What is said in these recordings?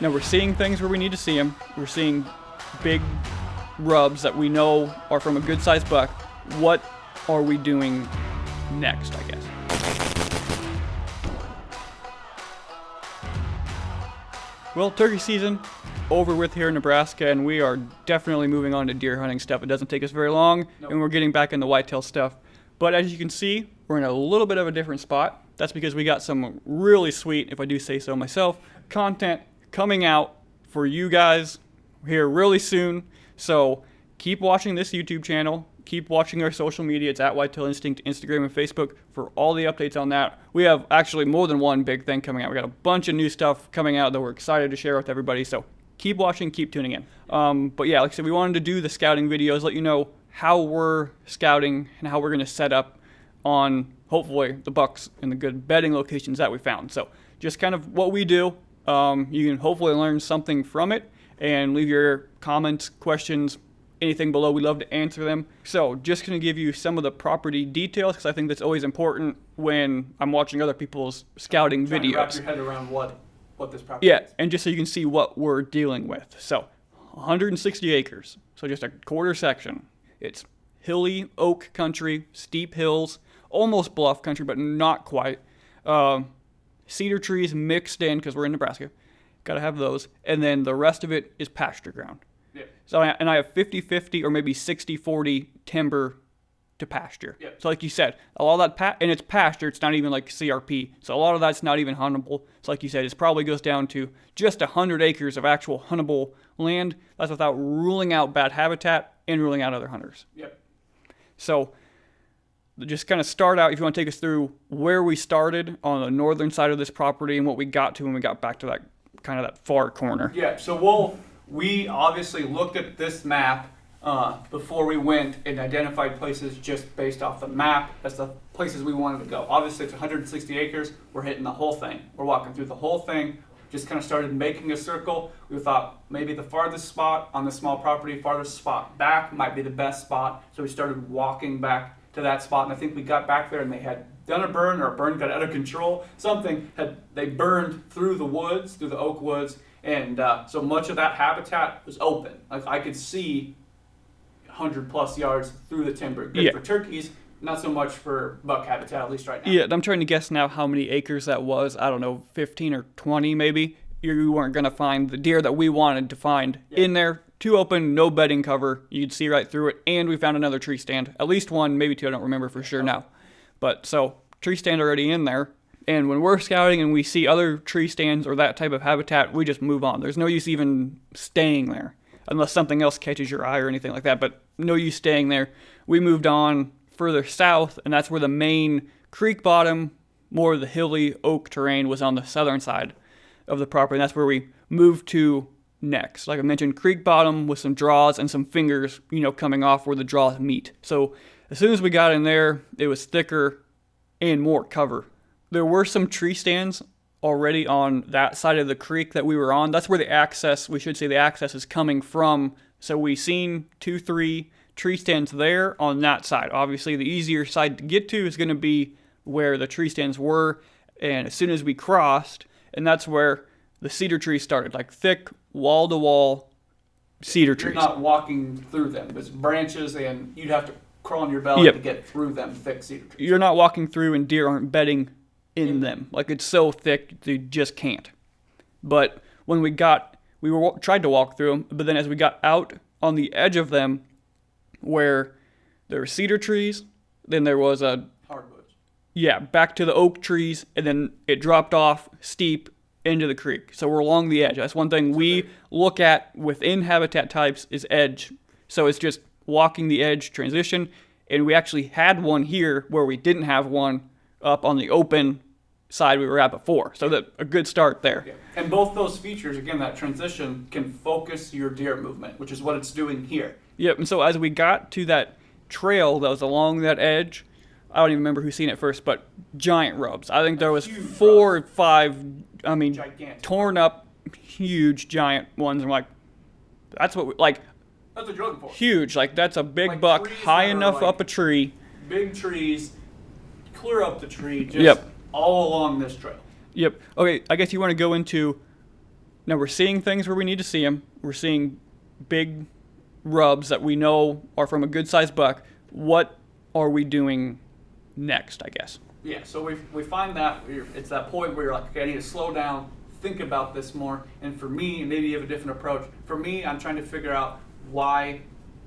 Now we're seeing things where we need to see them. We're seeing big rubs that we know are from a good sized buck. What are we doing next, I guess? Well, turkey season over with here in Nebraska, and we are definitely moving on to deer hunting stuff. It doesn't take us very long, and we're getting back in the whitetail stuff. But as you can see, we're in a little bit of a different spot. That's because we got some really sweet, if I do say so myself, content coming out for you guys here really soon. So keep watching this YouTube channel. Keep watching our social media. It's at Whitetail Instinct, Instagram and Facebook for all the updates on that. We have actually more than one big thing coming out. We got a bunch of new stuff coming out that we're excited to share with everybody. So keep watching, keep tuning in. But yeah, like I said, we wanted to do the scouting videos, let you know how we're scouting and how we're going to set up on hopefully the bucks and the good bedding locations that we found. So just kind of what we do. You can hopefully learn something from it and leave your comments, questions, anything below. We love to answer them. So just going to give you some of the property details because I think that's always important when I'm watching other people's scouting videos. Wrap your head around what this property is. Yeah, and just so you can see what we're dealing with. So 160 acres, so just a quarter section. It's hilly oak country, steep hills, almost bluff country, but not quite. Cedar trees mixed in because we're in Nebraska. Got to have those. And then the rest of it is pasture ground. Yeah. So I have 50-50 or maybe 60-40 timber to pasture. Yeah. So like you said, a lot of that, and it's pasture, it's not even like CRP. So a lot of that's not even huntable. So like you said, it probably goes down to just 100 acres of actual huntable land. That's without ruling out bad habitat and ruling out other hunters. Yep. So just kind of start out, if you want to take us through where we started on the northern side of this property and what we got to when we got back to that kind of that far corner. Yeah, so we obviously looked at this map before we went and identified places just based off the map as the places we wanted to go. Obviously it's 160 acres, we're hitting the whole thing. We're walking through the whole thing, just kind of started making a circle. We thought maybe the farthest spot on the small property, farthest spot back might be the best spot. So we started walking back to that spot, and I think we got back there and they had done a burn, or a burn got out of control. They burned through the woods, through the oak woods, and so much of that habitat was open. Like I could see 100 plus yards through the timber. Good for turkeys, not so much for buck habitat, at least right now. Yeah, I'm trying to guess now how many acres that was. I don't know, 15 or 20 maybe. You weren't going to find the deer that we wanted to find in there. Too open, no bedding cover. You'd see right through it. And we found another tree stand. At least one, maybe two. I don't remember for sure now. But so tree stand already in there. And when we're scouting and we see other tree stands or that type of habitat, we just move on. There's no use even staying there unless something else catches your eye or anything like that. But no use staying there. We moved on further south, and that's where the main creek bottom, more of the hilly oak terrain was on the southern side of the property. And that's where we moved to next. Like I mentioned, creek bottom with some draws and some fingers, coming off where the draws meet. So as soon as we got in there, it was thicker and more cover. There were some tree stands already on that side of the creek that we were on. That's where the access is coming from. So we seen 2-3 tree stands there on that side. Obviously, the easier side to get to is going to be where the tree stands were. And as soon as we crossed, and that's where the cedar trees started, like thick wall-to-wall cedar trees. You're not walking through them. It's branches, and you'd have to crawl on your belly to get through them thick cedar trees. You're not walking through, and deer aren't bedding in them. Like, it's so thick, you just can't. But when we tried to walk through them, but then as we got out on the edge of them, where there were cedar trees, then there was hardwoods. Yeah, back to the oak trees, and then it dropped off steep into the creek. So we're along the edge. That's one thing we look at within habitat types is edge. So it's just walking the edge transition. And we actually had one here where we didn't have one up on the open side we were at before. So that a good start there. Yeah. And both those features, again, that transition can focus your deer movement, which is what it's doing here. Yep. And so as we got to that trail that was along that edge, I don't even remember who seen it first, but giant rubs. I think there was 4 or 5, gigantic, torn up, huge, giant ones. I'm like, that's what that's what you're looking for. Huge, like that's a big buck, high enough up a tree. Big trees, clear up the tree, just all along this trail. Yep. Okay, I guess you want to go into Now we're seeing things where we need to see them. We're seeing big rubs that we know are from a good sized buck. What are we doing next, I guess? Yeah, so we find that it's that point where you're like, okay, I need to slow down, think about this more. And for me, and maybe you have a different approach. For me, I'm trying to figure out why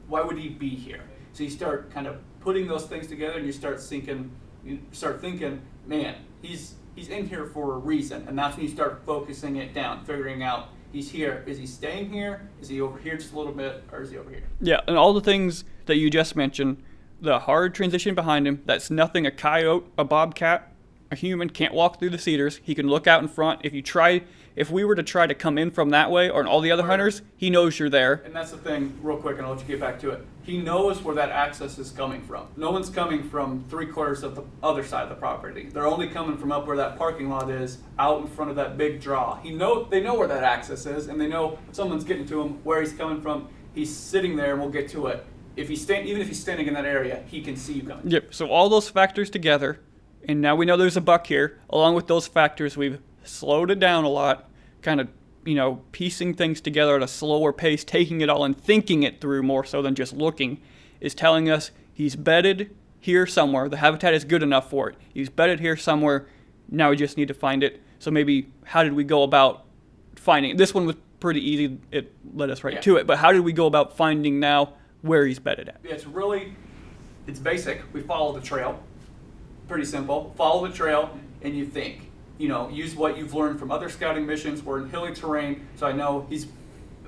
would he be here? So you start kind of putting those things together, and you start thinking, man, he's in here for a reason. And that's when you start focusing it down, figuring out he's here. Is he staying here? Is he over here just a little bit, or is he over here? Yeah, and all the things that you just mentioned, the hard transition behind him, that's nothing a coyote, a bobcat, a human can't walk through the cedars. He can look out in front. If we were to try to come in from that way, or all the other hunters, he knows you're there. And that's the thing, real quick, and I'll let you get back to it. He knows where that access is coming from. No one's coming from 3/4 of the other side of the property. They're only coming from up where that parking lot is, out in front of that big draw. They know where that access is, and they know if someone's getting to him, where he's coming from. He's sitting there, and we'll get to it. Even if he's standing in that area, he can see you coming. Yep. So all those factors together, and now we know there's a buck here. Along with those factors, we've slowed it down a lot, kind of, piecing things together at a slower pace, taking it all and thinking it through more so than just looking, is telling us he's bedded here somewhere. The habitat is good enough for it. He's bedded here somewhere. Now we just need to find it. So maybe how did we go about finding it? This one was pretty easy. It led us right to it. But how did we go about finding now where he's bedded at? It's basic. We follow the trail. Pretty simple. Follow the trail and you think. Use what you've learned from other scouting missions. We're in hilly terrain, so I know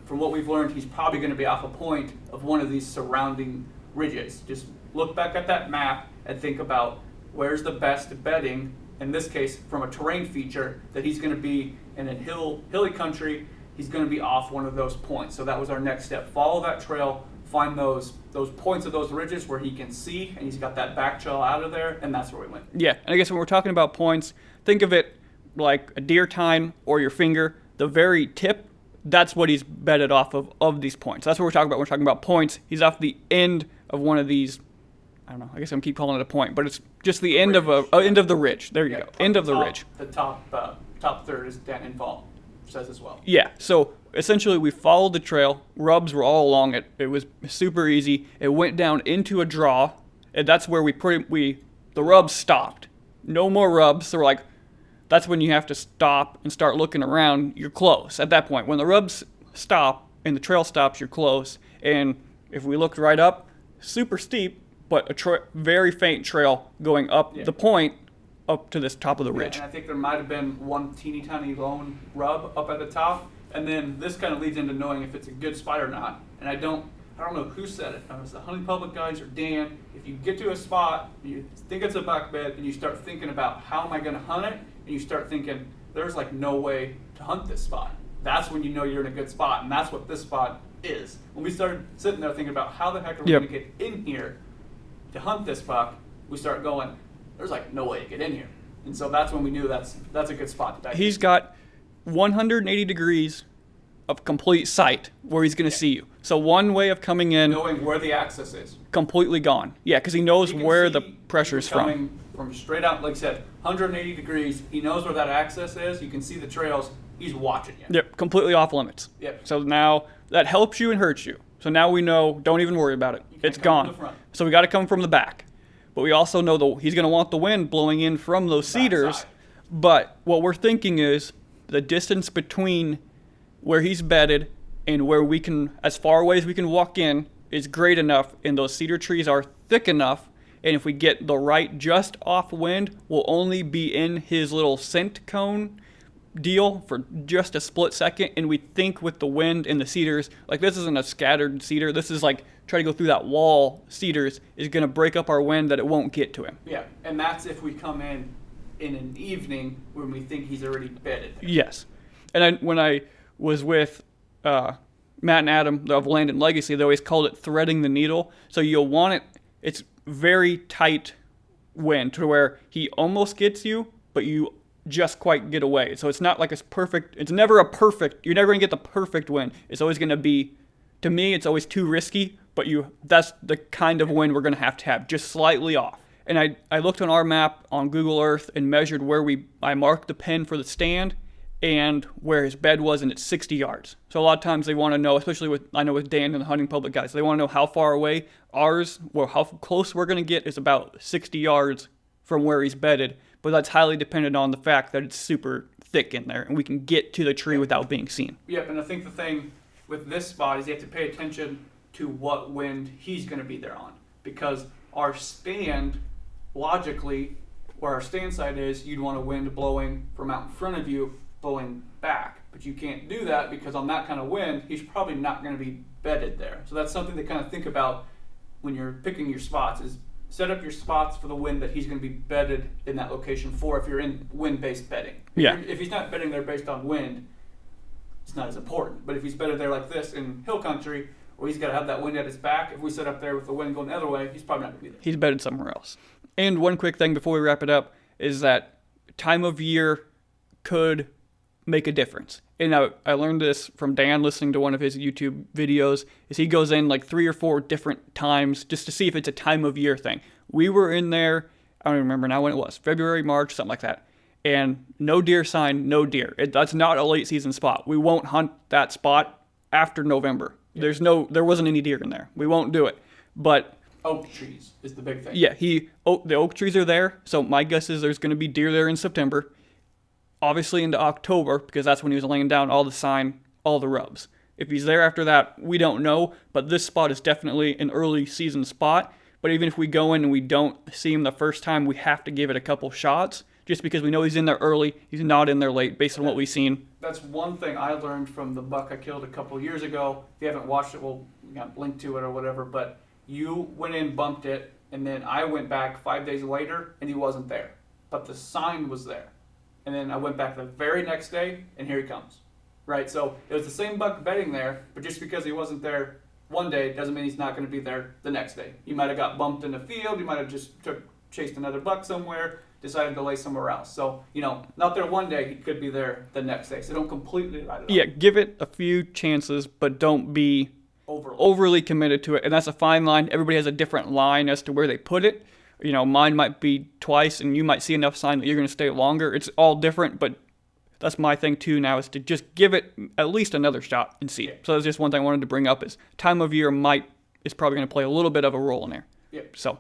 from what we've learned, he's probably going to be off a point of one of these surrounding ridges. Just look back at that map and think about where's the best bedding, in this case, from a terrain feature, that he's going to be in a hilly country. He's going to be off one of those points. So that was our next step. Follow that trail, find those points of those ridges where he can see, and he's got that back trail out of there, and that's where we went. Yeah, and I guess when we're talking about points, think of it like a deer tine or your finger. The very tip, that's what he's bedded off of these points. That's what we're talking about. We're talking about points. He's off the end of one of these. I don't know. I guess I'm keep calling it a point, but it's just the end of end of the ridge. There you go. End of the ridge. The top third is down in fall. Says as well. Yeah. So essentially, we followed the trail. Rubs were all along it. It was super easy. It went down into a draw, and that's where the rubs stopped. No more rubs. So we're like, that's when you have to stop and start looking around. You're close at that point. When the rubs stop and the trail stops, you're close. And if we looked right up, super steep, but a very faint trail going up the point up to this top of the ridge. And I think there might have been one teeny tiny lone rub up at the top. And then this kind of leads into knowing if it's a good spot or not. And I don't know who said it. It was the Hunting Public guys or Dan. If you get to a spot, you think it's a buck bed, and you start thinking about how am I going to hunt it, and you start thinking there's like no way to hunt this spot. That's when you know you're in a good spot, and that's what this spot is. When we started sitting there thinking about how the heck are we going to get in here to hunt this buck, we start going, there's like no way to get in here. And so that's when we knew that's a good spot to dive. He's got 180 degrees of complete sight where he's going to see you. So one way of coming in, knowing where the access is, completely gone. Yeah, because he knows where the pressure's from straight out, like I said, 180 degrees. He knows where that access is. You can see the trails. He's watching you. Yep, completely off limits. Yep. So now that helps you and hurts you. So now we know, don't even worry about it. It's gone. So we got to come from the back. But we also know he's going to want the wind blowing in from those cedars. But what we're thinking is the distance between where he's bedded and where we can, as far away as we can walk in, is great enough, and those cedar trees are thick enough, and if we get the right just off wind, we'll only be in his little scent cone deal for just a split second, and we think with the wind and the cedars, like this isn't a scattered cedar, this is like try to go through that wall cedars is going to break up our wind that it won't get to him. Yeah, and that's if we come in an evening when we think he's already bedded there. Yes. And when I was with Matt and Adam of Land and Legacy, they always called it threading the needle. So you'll want it, it's very tight wind to where he almost gets you, but you just quite get away. So it's not like it's never you're never going to get the perfect wind. It's always going to be, to me, it's always too risky, but that's the kind of wind we're going to have, just slightly off. And I looked on our map on Google Earth and measured where I marked the pen for the stand, and where his bed was, and it's 60 yards. So a lot of times they want to know, especially with Dan and the hunting public guys, they want to know how far away. Ours, well, how close we're going to get is about 60 yards from where he's bedded, but that's highly dependent on the fact that it's super thick in there, and we can get to the tree without being seen. Yep, and I think the thing with this spot is you have to pay attention to what wind he's going to be there on, because our stand, logically, where our stand side is, you'd want a wind blowing from out in front of you, blowing back, but you can't do that because on that kind of wind, he's probably not going to be bedded there. So that's something to kind of think about when you're picking your spots, is set up your spots for the wind that he's going to be bedded in that location for if you're in wind-based bedding. If he's not bedding there based on wind, it's not as important. But if he's bedded there like this in hill country, where he's got to have that wind at his back, if we set up there with the wind going the other way, he's probably not going to be there. He's bedded somewhere else. And one quick thing before we wrap it up is that time of year could make a difference. And I learned this from Dan listening to one of his YouTube videos, is he goes in like 3 or 4 different times just to see if it's a time of year thing. We were in there, I don't even remember now when it was, February, March, something like that. And no deer sign, no deer. That's not a late season spot. We won't hunt that spot after November. There wasn't any deer in there. We won't do it. But oak trees is the big thing. Yeah, the oak trees are there. So my guess is there's going to be deer there in September. Obviously into October, because that's when he was laying down all the sign, all the rubs. If he's there after that, we don't know. But this spot is definitely an early season spot. But even if we go in and we don't see him the first time, we have to give it a couple shots, just because we know he's in there early. He's not in there late, based on what we've seen. That's one thing I learned from the buck I killed a couple years ago. If you haven't watched it, we'll link to it or whatever. But you went in, bumped it, and then I went back 5 days later, and he wasn't there. But the sign was there. And then I went back the very next day, and here he comes. Right? So it was the same buck bedding there, but just because he wasn't there one day doesn't mean he's not going to be there the next day. He might have got bumped in the field. He might have just chased another buck somewhere, decided to lay somewhere else. So, not there one day, he could be there the next day. So don't completely write it off. Yeah, give it a few chances, but don't be overly committed to it. And that's a fine line. Everybody has a different line as to where they put it. Mine might be twice, and you might see enough sign that you're going to stay longer. It's all different, but that's my thing too now, is to just give it at least another shot and see. So that's just one thing I wanted to bring up, is time of year is probably going to play a little bit of a role in there. Yep. So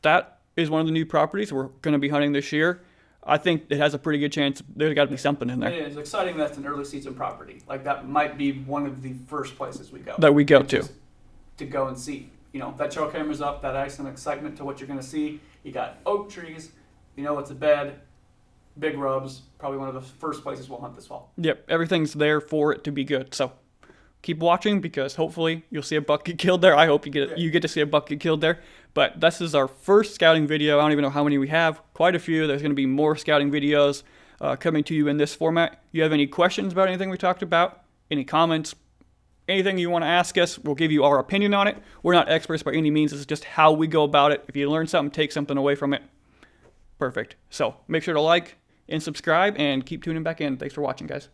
that is one of the new properties we're going to be hunting this year. I think it has a pretty good chance. There's got to be something in there. It is exciting that's an early season property. Like, that might be one of the first places we go. That we go to. To go and see. That trail camera's up, that adds some excitement to what you're going to see. You got oak trees, it's a bed, big rubs, probably one of the first places we'll hunt this fall. Yep, everything's there for it to be good. So keep watching, because hopefully you'll see a buck get killed there. I hope you get to see a buck get killed there. But this is our first scouting video. I don't even know how many we have. Quite a few. There's going to be more scouting videos coming to you in this format. You have any questions about anything we talked about? Any comments? Anything you want to ask us, we'll give you our opinion on it. We're not experts by any means. This is just how we go about it. If you learn something, take something away from it. Perfect. So make sure to like and subscribe, and keep tuning back in. Thanks for watching, guys.